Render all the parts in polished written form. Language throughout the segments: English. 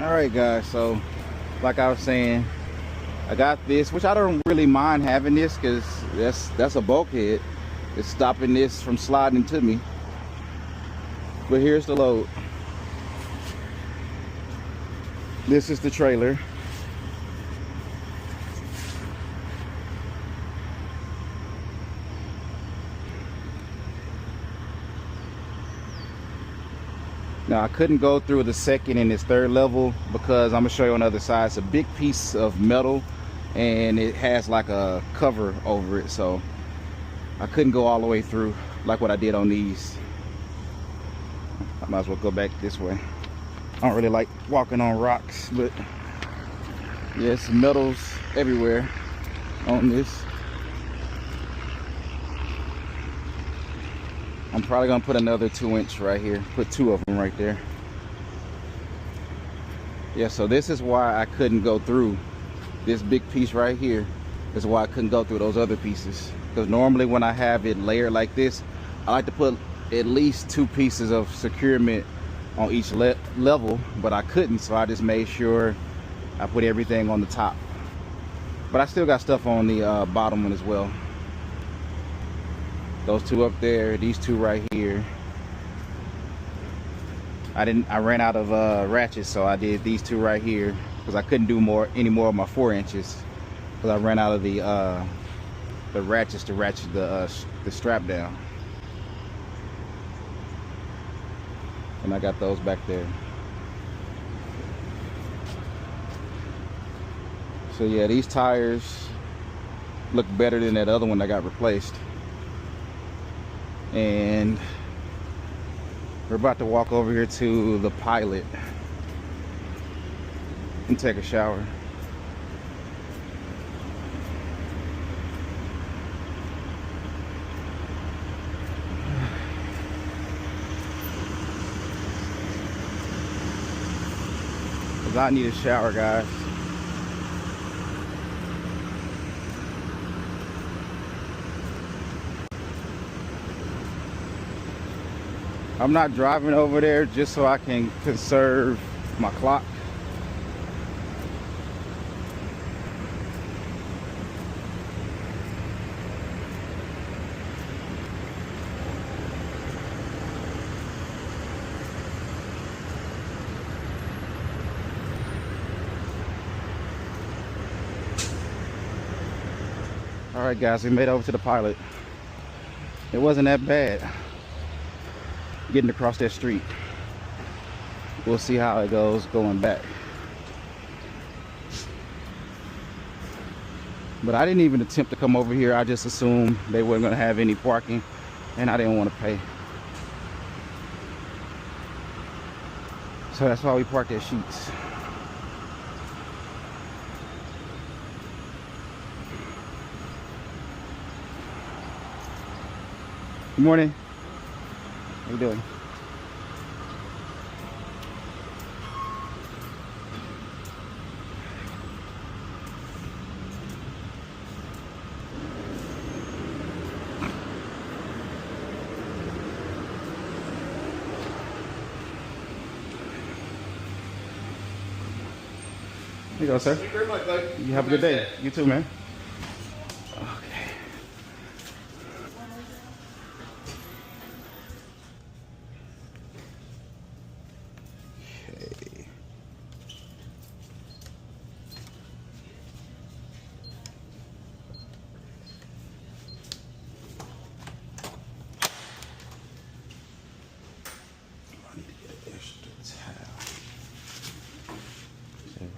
All right, guys, so like I was saying, I got this, which I don't really mind having this because that's a bulkhead. It's stopping this from sliding to me. But here's the load. This is the trailer. Now I couldn't go through the second and this third level because I'm gonna show you on the other side. It's a big piece of metal and it has like a cover over it, so I couldn't go all the way through like what I did on these. I might as well go back this way. I don't really like walking on rocks, but yeah, it's metals everywhere on this. I'm probably gonna put another 2-inch right here, put 2 of them right there. Yeah, so this is why I couldn't go through this big piece right here. This is why I couldn't go through those other pieces, because normally when I have it layered like this, I like to put at least 2 pieces of securement on each level, but I couldn't, so I just made sure I put everything on the top. But I still got stuff on the bottom one as well. Those 2 up there, these 2 right here. I ran out of ratchets, so I did these 2 right here because I couldn't do any more of my 4 inches because I ran out of the ratchets to ratchet the strap down. And I got those back there. So yeah, these tires look better than that other one that got replaced. And we're about to walk over here to the pilot and take a shower. Cause I need a shower, guys. I'm not driving over there just so I can conserve my clock. All right, guys, we made it over to the pilot. It wasn't that bad getting across that street. We'll see how it goes going back. But I didn't even attempt to come over here. I just assumed they weren't going to have any parking and I didn't want to pay. So that's why we parked at Sheets. Good morning. How you doing? Here you go, sir. Thank you very much, bud. You have a good day. You too, man. Okay.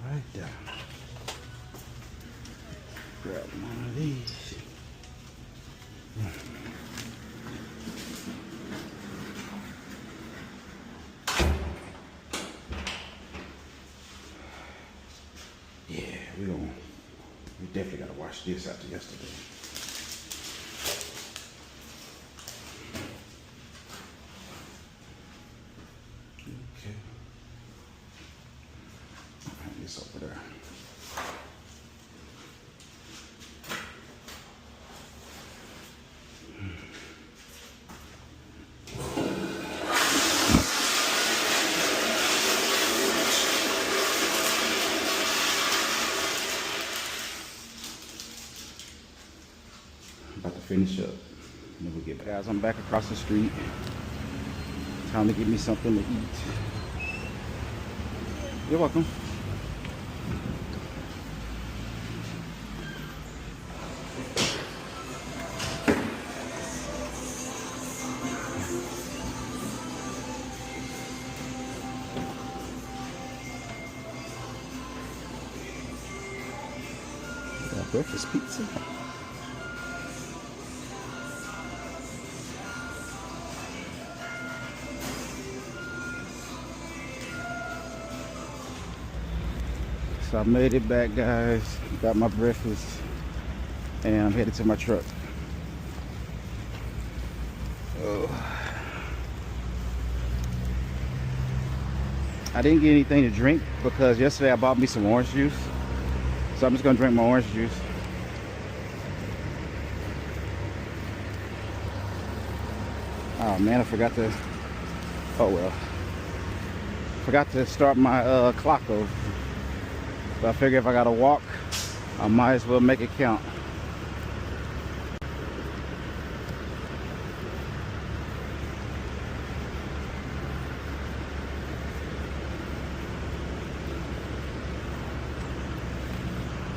Right down. Grab one of these. Yeah, we definitely gotta wash this after yesterday. Okay. Hang this over there. finish up. And then we'll get back. Guys, I'm back across the street. Time to get me something to eat. You're welcome. Got breakfast pizza. So I made it back, guys. Got my breakfast and I'm headed to my truck. Oh. I didn't get anything to drink because yesterday I bought me some orange juice. So I'm just gonna drink my orange juice. Oh man, I forgot to, oh well. Forgot to start my clock over. But I figure if I gotta walk, I might as well make it count.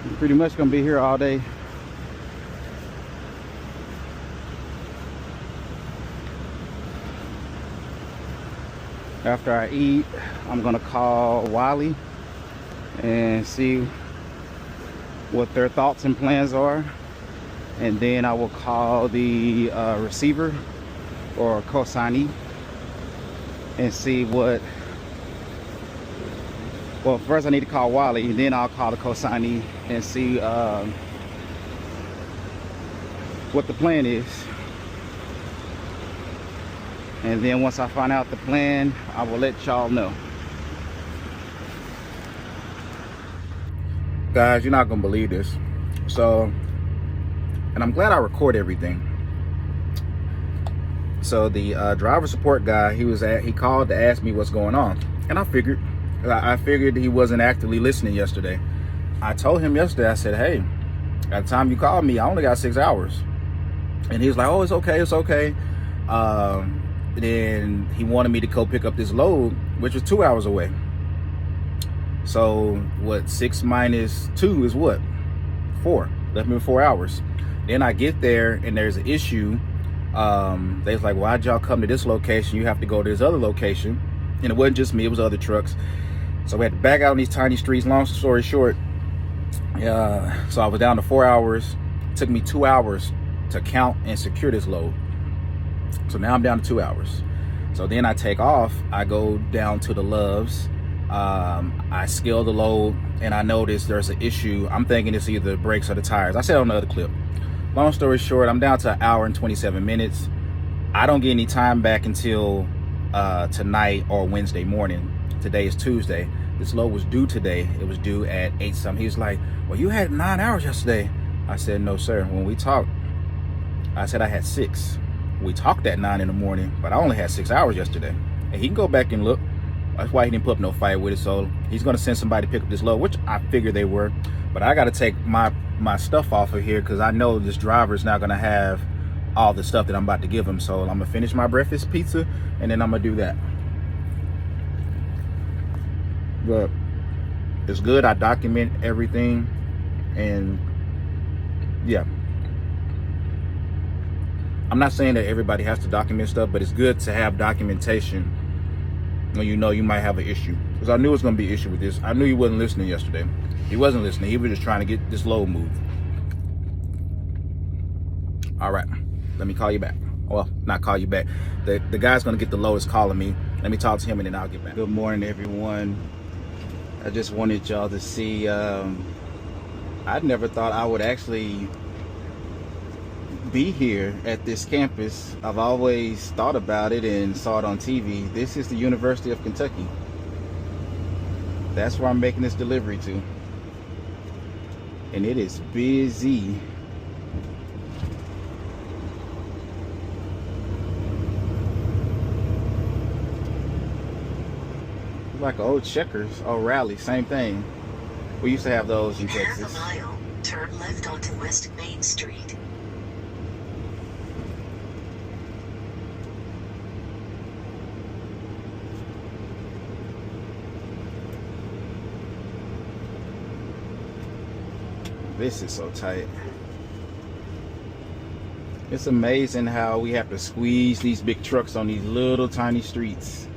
I'm pretty much gonna be here all day. After I eat, I'm gonna call Wiley and see what their thoughts and plans are, and then I will call the receiver or consignee and see what, well, first I need to call Wiley and then I'll call the consignee and see what the plan is. And then once I find out the plan, I will let y'all know. Guys, you're not gonna believe this. So, and I'm glad I record everything. So the driver support guy, he called to ask me what's going on, and I figured he wasn't actively listening yesterday. I told him yesterday, I said, hey, at the time you called me, I only got 6 hours, and he was like, oh, it's okay, it's okay. Then he wanted me to go pick up this load, which was 2 hours away. So what, 6 minus 2 is what? 4. Left me with 4 hours. Then I get there and there's an issue. They was like, why'd y'all come to this location? You have to go to this other location. And it wasn't just me, it was other trucks. So we had to back out on these tiny streets. Long story short, so I was down to 4 hours. It took me 2 hours to count and secure this load. So now I'm down to 2 hours. So then I take off, I go down to the Loves. I scale the load and I notice there's an issue. I'm thinking it's either the brakes or the tires. I said on the other clip. Long story short, I'm down to 1 hour and 27 minutes. I don't get any time back until tonight or Wednesday morning. Today is Tuesday. This load was due today. It was due at 8 something. He was like, well, you had 9 hours yesterday. I said, no, sir. When we talked, I said I had 6. We talked at 9 in the morning, but I only had 6 hours yesterday. And he can go back and look. That's why he didn't put up no fight with it. So he's gonna send somebody to pick up this load, which I figured they were. But I gotta take my stuff off of here because I know this driver is not gonna have all the stuff that I'm about to give him. So I'm gonna finish my breakfast pizza and then I'm gonna do that. But it's good. I document everything, and yeah. I'm not saying that everybody has to document stuff, but it's good to have documentation when you know you might have an issue. Because I knew it was going to be an issue with this. I knew he wasn't listening yesterday. He wasn't listening. He was just trying to get this load moved. All right. Let me call you back. Well, not call you back. The guy's going to get the load is calling me. Let me talk to him and then I'll get back. Good morning, everyone. I just wanted y'all to see. I never thought I would actually be here at this campus. I've always thought about it and saw it on TV. This is the University of Kentucky. That's where I'm making this delivery to. And it is busy. Like an old Checkers, old Rally, same thing. We used to have those in Texas. Half a mile, turn left onto West Main Street. This is so tight. It's amazing how we have to squeeze these big trucks on these little tiny streets.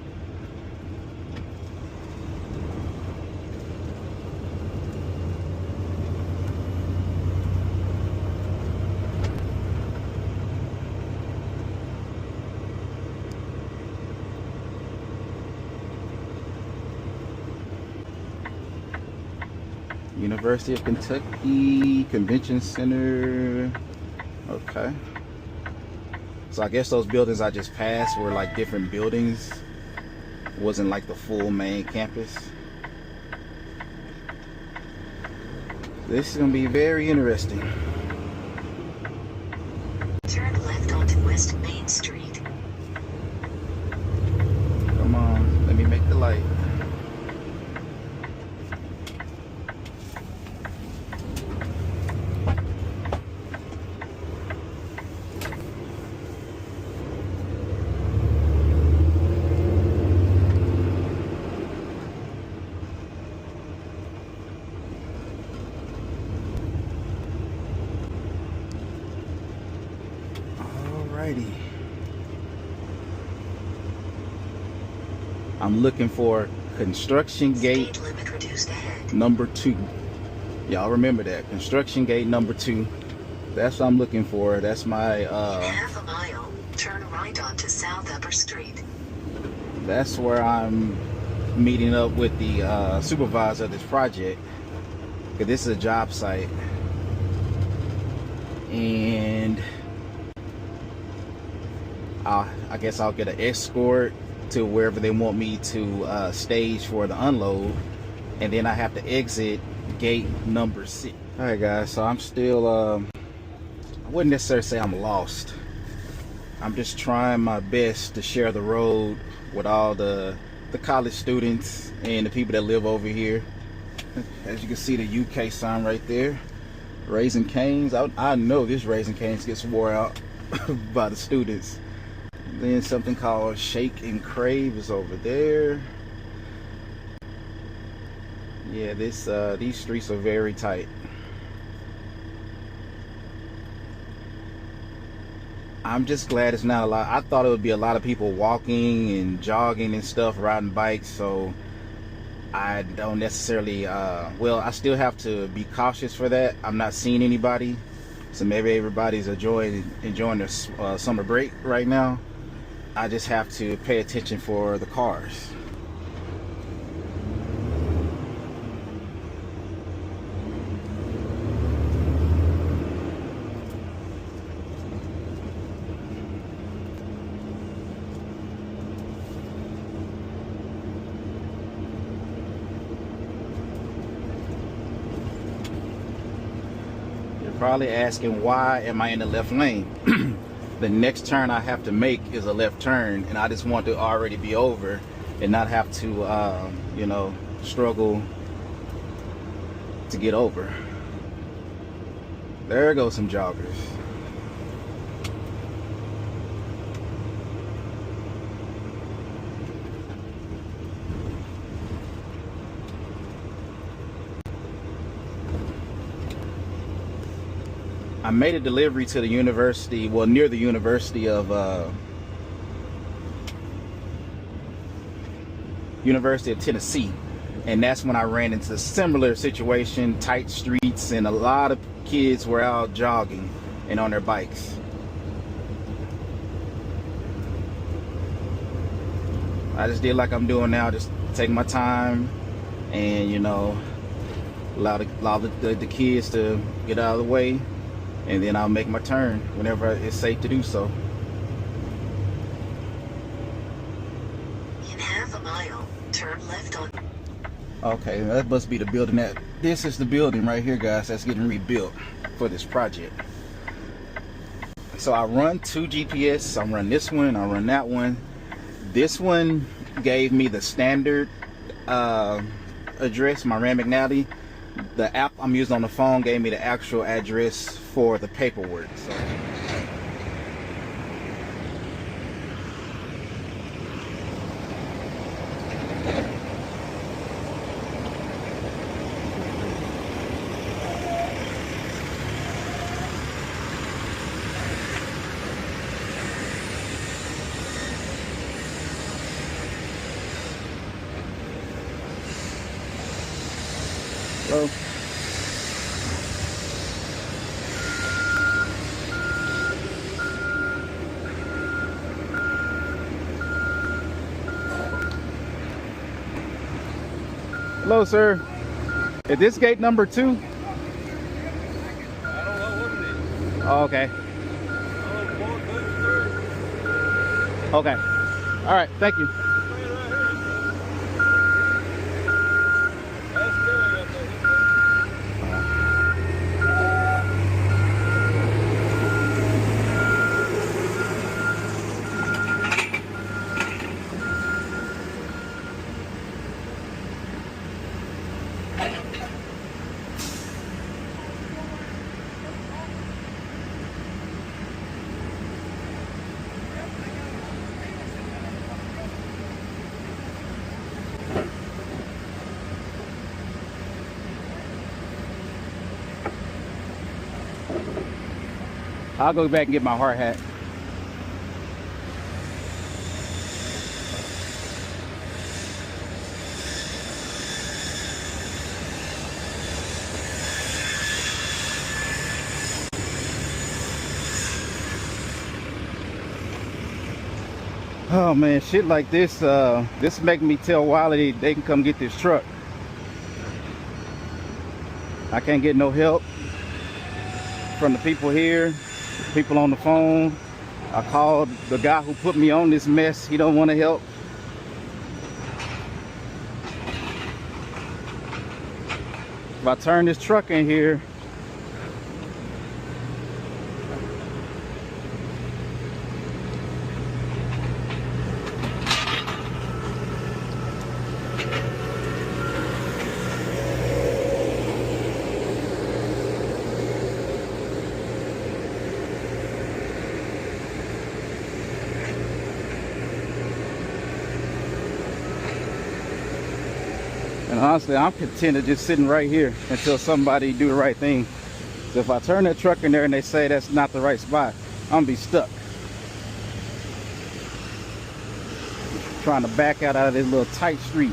University of Kentucky Convention Center. Okay. So I guess those buildings I just passed were like different buildings. It wasn't like the full main campus. This is gonna be very interesting. Turn left onto West Main Street. Come on, let me make the light. Alrighty. I'm looking for construction gate number 2. Y'all remember that, construction gate number 2. That's what I'm looking for. That's my in half a mile, turn right onto South Upper Street. That's where I'm meeting up with the supervisor of this project, because this is a job site, and I guess I'll get an escort to wherever they want me to stage for the unload, and then I have to exit gate number 6. All right, guys. So I'm still I wouldn't necessarily say I'm lost. I'm just trying my best to share the road with all the college students and the people that live over here. As you can see, the UK sign right there, Raising Cane's. I know this Raising Cane's gets wore out by the students. Then something called Shake and Crave is over there. Yeah, these streets are very tight. I'm just glad it's not a lot. I thought it would be a lot of people walking and jogging and stuff, riding bikes, so I don't necessarily well, I still have to be cautious for that. I'm not seeing anybody, so maybe everybody's enjoying their summer break right now. I just have to pay attention for the cars. You're probably asking, why am I in the left lane? The next turn I have to make is a left turn, and I just want to already be over and not have to you know, struggle to get over. There goes some joggers. I made a delivery to the university, well, near the University of Tennessee, and that's when I ran into a similar situation, tight streets, and a lot of kids were out jogging and on their bikes. I just did like I'm doing now, just take my time and, you know, allow the kids to get out of the way, and then I'll make my turn whenever it's safe to do so. In half a mile, turn left on. Okay, that must be the building. This is the building right here, guys, that's getting rebuilt for this project. So I run 2 GPS. I run this one, I run that one. This one gave me the standard address, my Rand McNally. The app I'm using on the phone gave me the actual address for the paperwork. So Hello. Hello, sir. Is this gate number 2? I don't know what it is. Oh, okay. Oh, Okay. All right. Thank you. that's scary up there. I'll go back and get my hard hat. Oh man, shit like this, this making me tell Wiley they can come get this truck. I can't get no help from the people here, people on the phone. I called the guy who put me on this mess. He don't want to help. If I turn this truck in here, and honestly, I'm content just sitting right here until somebody do the right thing. So if I turn that truck in there and they say that's not the right spot, I'm gonna be stuck. Trying to back out of this little tight street.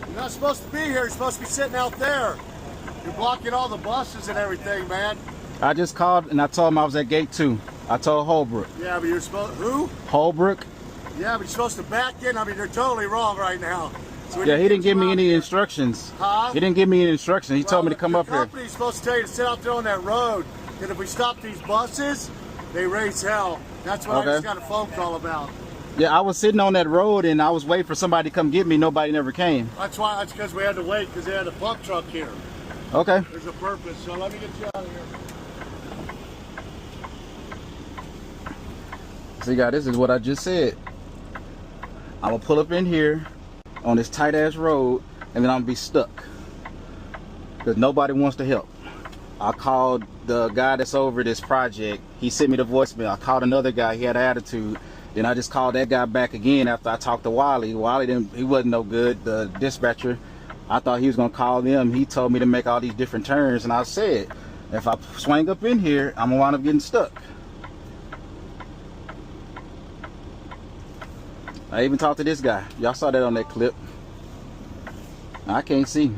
You're not supposed to be here. You're supposed to be sitting out there. You're blocking all the buses and everything, man. I just called and I told him I was at gate 2. I told Holbrook. Yeah, but you're supposed... Who? Holbrook? Yeah, but you're supposed to back in. I mean, you're totally wrong right now. So we Yeah, need he to didn't get give you me out any here. instructions. Huh? He didn't give me any instructions. He told me to Well, come up the here. company's supposed to tell you to sit out there on that road. And if we stop these buses, they raise hell. That's what I Okay. just got a phone call about. Yeah, I was sitting on that road and I was waiting for somebody to come get me. Nobody never came. That's why. That's because we had to wait because they had a pump truck here. Okay. There's a purpose. So let me get you out of here. See, guys, this is what I just said. I'm gonna pull up in here on this tight ass road and then I'm gonna be stuck because nobody wants to help. I called the guy that's over this project. He sent me the voicemail. I called another guy. He had an attitude. Then I just called that guy back again after I talked to Wiley. Wiley didn't. He wasn't no good. The dispatcher. I thought he was gonna call them. He told me to make all these different turns, and I said, if I swing up in here, I'm gonna wind up getting stuck. I even talked to this guy. Y'all saw that on that clip. I can't see.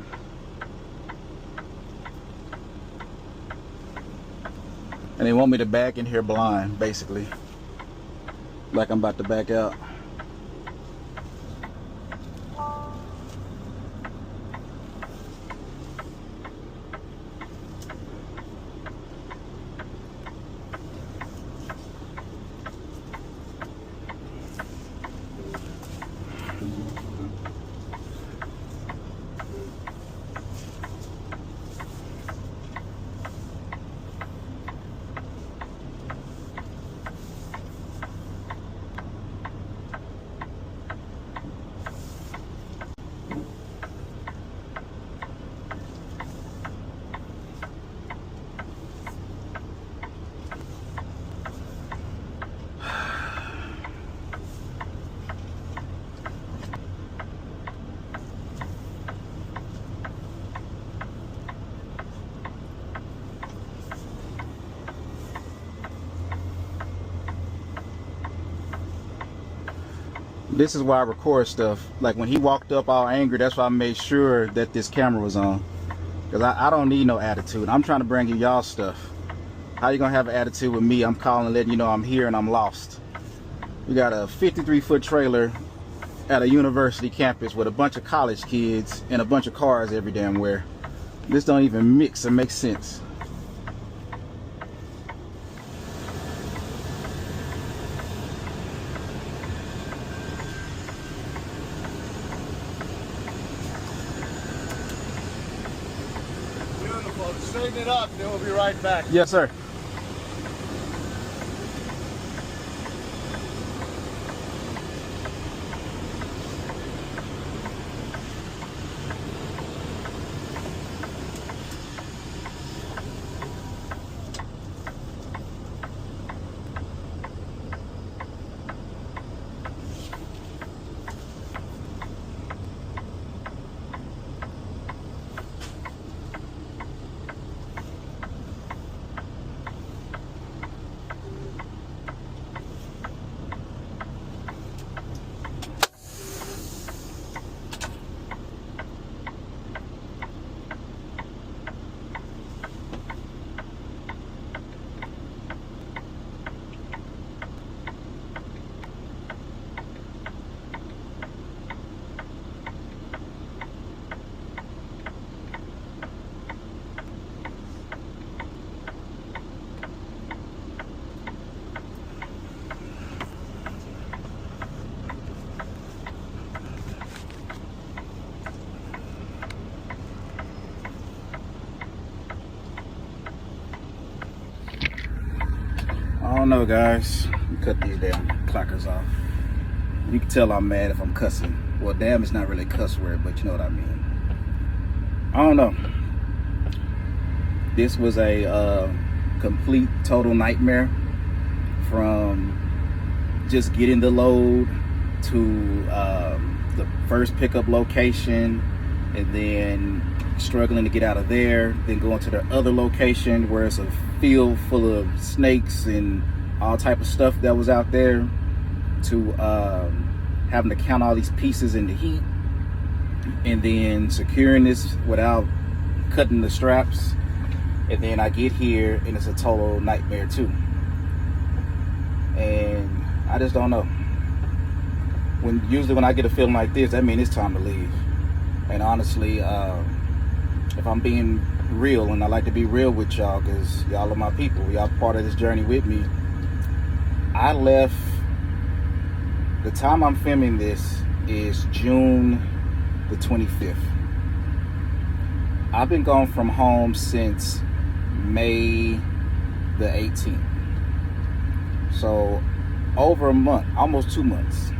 And they want me to back in here blind, basically. Like I'm about to back out. This is why I record stuff. Like when he walked up all angry, that's why I made sure that this camera was on. Because I don't need no attitude. I'm trying to bring you y'all stuff. How you gonna have an attitude with me? I'm calling, letting you know I'm here and I'm lost. We got a 53-foot trailer at a university campus with a bunch of college kids and a bunch of cars every damn where. This don't even mix and make sense. Beautiful. Straighten it up, then we'll be right back. Yes, sir. I don't know, guys. Cut these damn clackers off. You can tell I'm mad if I'm cussing. Well, damn is not really a cuss word, but you know what I mean. I don't know. This was a complete, total nightmare. From just getting the load to the first pickup location, and then struggling to get out of there, then going to the other location where it's a field full of snakes and all type of stuff that was out there, to having to count all these pieces in the heat, and then securing this without cutting the straps, and then I get here and it's a total nightmare too. And I just don't know. Usually when I get a feeling like this, that means it's time to leave. And honestly, if I'm being real, and I like to be real with y'all because y'all are my people, y'all part of this journey with me, I left, the time I'm filming this is June the 25th. I've been gone from home since May the 18th. So over a month, almost 2 months.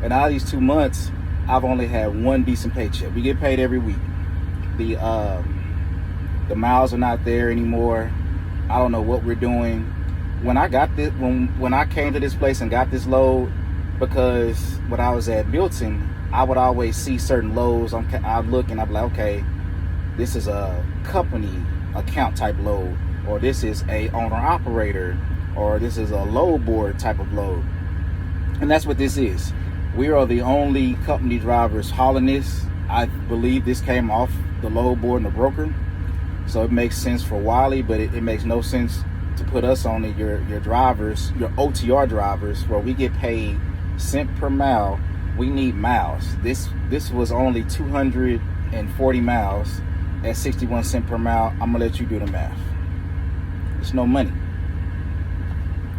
And out of these 2 months, I've only had one decent paycheck. We get paid every week. The miles are not there anymore. I don't know what we're doing. When I got this, when I came to this place and got this load, because when I was at Milton, I would always see certain loads. I'd look and I'd be like, okay, this is a company account type load, or this is a owner operator, or this is a load board type of load. And that's what this is. We are the only company drivers hauling this. I believe this came off the load board and the broker. So it makes sense for Wiley, but it makes no sense to put us on it, your drivers, your OTR drivers, where we get paid cent per mile. We need miles. This was only 240 miles at 61 cents per mile. I'm gonna let you do the math. There's no money.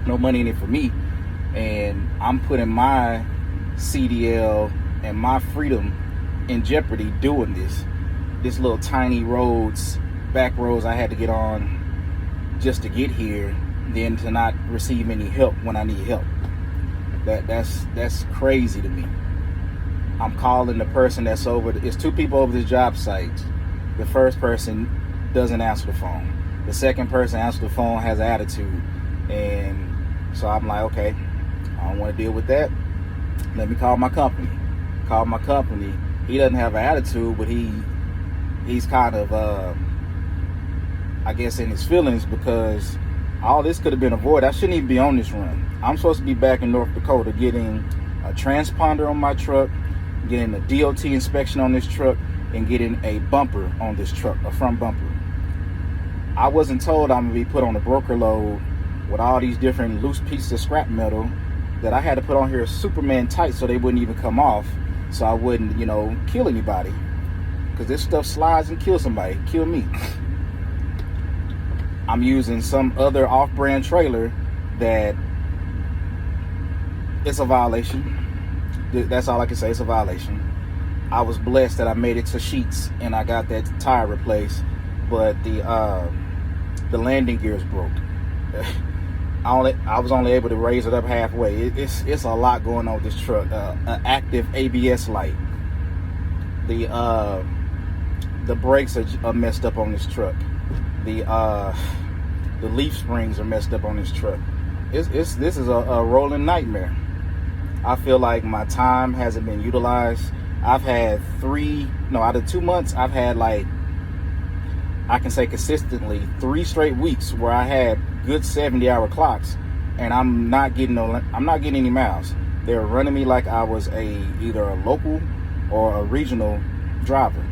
No money in it for me. And I'm putting my CDL and my freedom in jeopardy doing this little tiny roads, back roads I had to get on just to get here, then to not receive any help when I need help. That's crazy to me. I'm calling the person that's over, it's 2 people over this job site. The first person doesn't answer the phone. The second person answers the phone, has an attitude. And so I'm like, okay, I don't want to deal with that. Let me call my company. Call my company. He doesn't have an attitude, but he's kind of, I guess, in his feelings, because all this could have been avoided. I shouldn't even be on this run. I'm supposed to be back in North Dakota getting a transponder on my truck, getting a DOT inspection on this truck, and getting a bumper on this truck, a front bumper. I wasn't told I'm gonna be put on a broker load with all these different loose pieces of scrap metal that I had to put on here Superman tight so they wouldn't even come off, so I wouldn't, you know, kill anybody. Because this stuff slides and kills somebody, kill me. I'm using some other off-brand trailer that it's a violation. That's all I can say, it's a violation. I was blessed that I made it to Sheets and I got that tire replaced, but the landing gears broke. I was only able to raise it up halfway. It's a lot going on with this truck. An active ABS light. The brakes are messed up on this truck. The leaf springs are messed up on this truck. This is a rolling nightmare. I feel like my time hasn't been utilized. I've had out of 2 months, I've had, like, I can say consistently 3 straight weeks where I had good 70-hour clocks, and I'm not getting any miles. They're running me like I was either a local or a regional driver.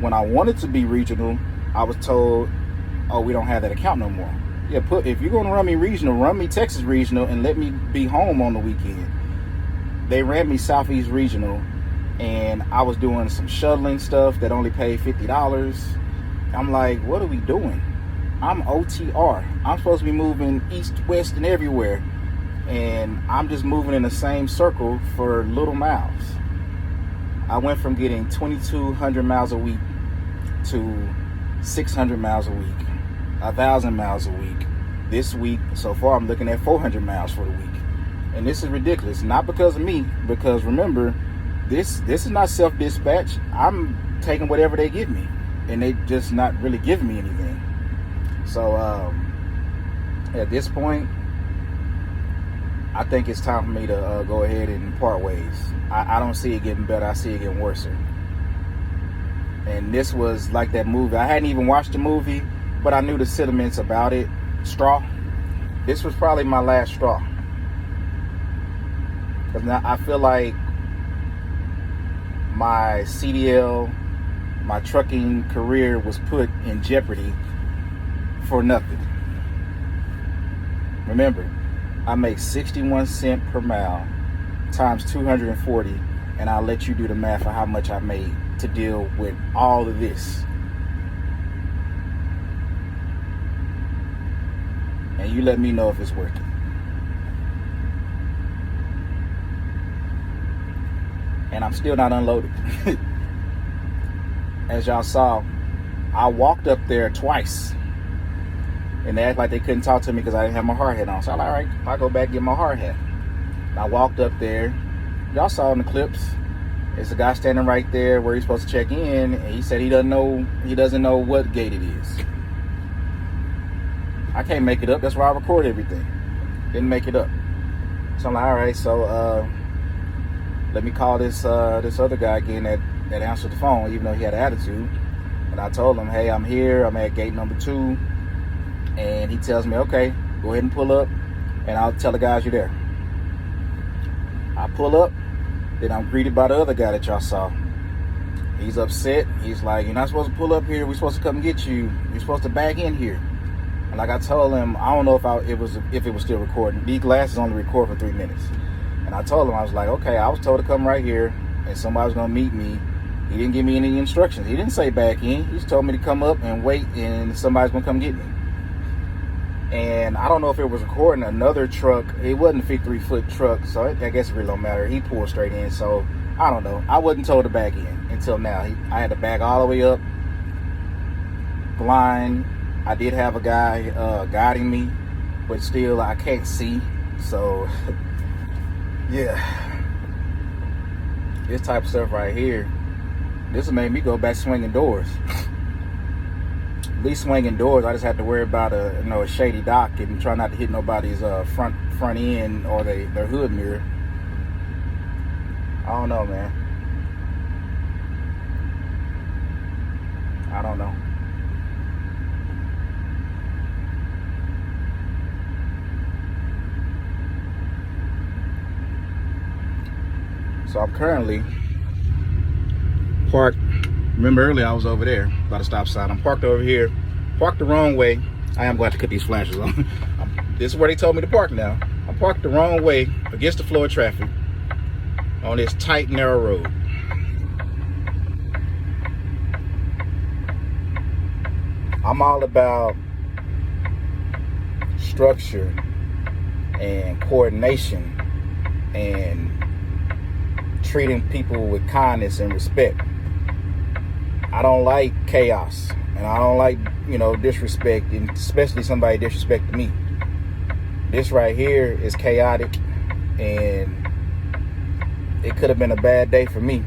When I wanted to be regional, I was told, "Oh, we don't have that account no more." Yeah, if you're gonna run me regional, run me Texas regional and let me be home on the weekend. They ran me Southeast regional, and I was doing some shuttling stuff that only paid $50. I'm like, what are we doing? I'm OTR. I'm supposed to be moving east, west, and everywhere, and I'm just moving in the same circle for little miles. I went from getting 2,200 miles a week to 600 miles a week, 1,000 miles a week. This week, so far, I'm looking at 400 miles for the week. And this is ridiculous. Not because of me, because remember, this is not self-dispatch. I'm taking whatever they give me, and they just not really giving me anything. So at this point, I think it's time for me to go ahead and part ways. I don't see it getting better. I see it getting worse. And this was like that movie. I hadn't even watched the movie, but I knew the sentiments about it. Straw. This was probably my last straw. Because now I feel like my CDL, my trucking career was put in jeopardy for nothing. Remember, I make 61 cents per mile times 240, and I'll let you do the math of how much I made to deal with all of this. And you let me know if it's worth it. And I'm still not unloaded. As y'all saw, I walked up there twice, and they act like they couldn't talk to me because I didn't have my hard hat on. So I'm like, all right, I'll go back and get my hard hat. And I walked up there. Y'all saw in the clips, there's a guy standing right there where he's supposed to check in, and he said he doesn't know what gate it is. I can't make it up. That's why I record everything. Didn't make it up. So I'm like, all right, so let me call this other guy again that answered the phone, even though he had an attitude. And I told him, hey, I'm here. I'm at gate number 2. And he tells me, okay, go ahead and pull up, and I'll tell the guys you're there. I pull up, then I'm greeted by the other guy that y'all saw. He's upset. He's like, you're not supposed to pull up here. We're supposed to come get you. You're supposed to back in here. And like I told him, I don't know if it was still recording. These glasses only record for 3 minutes. And I told him, I was like, okay, I was told to come right here, and somebody was gonna meet me. He didn't give me any instructions. He didn't say back in. He just told me to come up and wait, and somebody's gonna come get me. And I don't know if it was recording another truck. It wasn't a 53-foot truck, so I guess it really don't matter. He pulled straight in, so I don't know. I wasn't told to back in until now. I had to back all the way up, blind. I did have a guy guiding me, but still I can't see. So yeah, this type of stuff right here, this will make me go back swinging doors. At least swinging doors, I just have to worry about a shady dock and try not to hit nobody's front end or their hood mirror. I don't know, man. I don't know. So I'm currently parked. Remember earlier I was over there by the stop sign. I'm parked over here, parked the wrong way. I am going to cut these flashers on. This is where they told me to park now. I'm parked the wrong way against the flow of traffic on this tight, narrow road. I'm all about structure and coordination and treating people with kindness and respect. I don't like chaos, and I don't like, disrespect, and especially somebody disrespecting me. This right here is chaotic, and it could have been a bad day for me.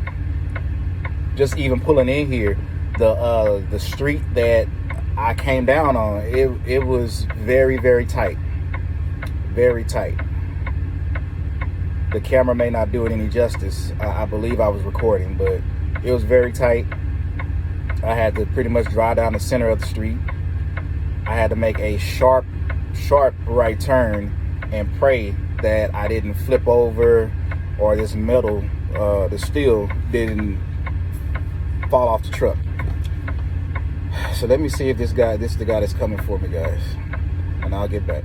Just even pulling in here, the street that I came down on, it was very, very tight. Very tight. The camera may not do it any justice. I believe I was recording, but it was very tight. I had to pretty much drive down the center of the street. I had to make a sharp right turn and pray that I didn't flip over or this metal, the steel didn't fall off the truck. So let me see if this is the guy that's coming for me, guys, and I'll get back.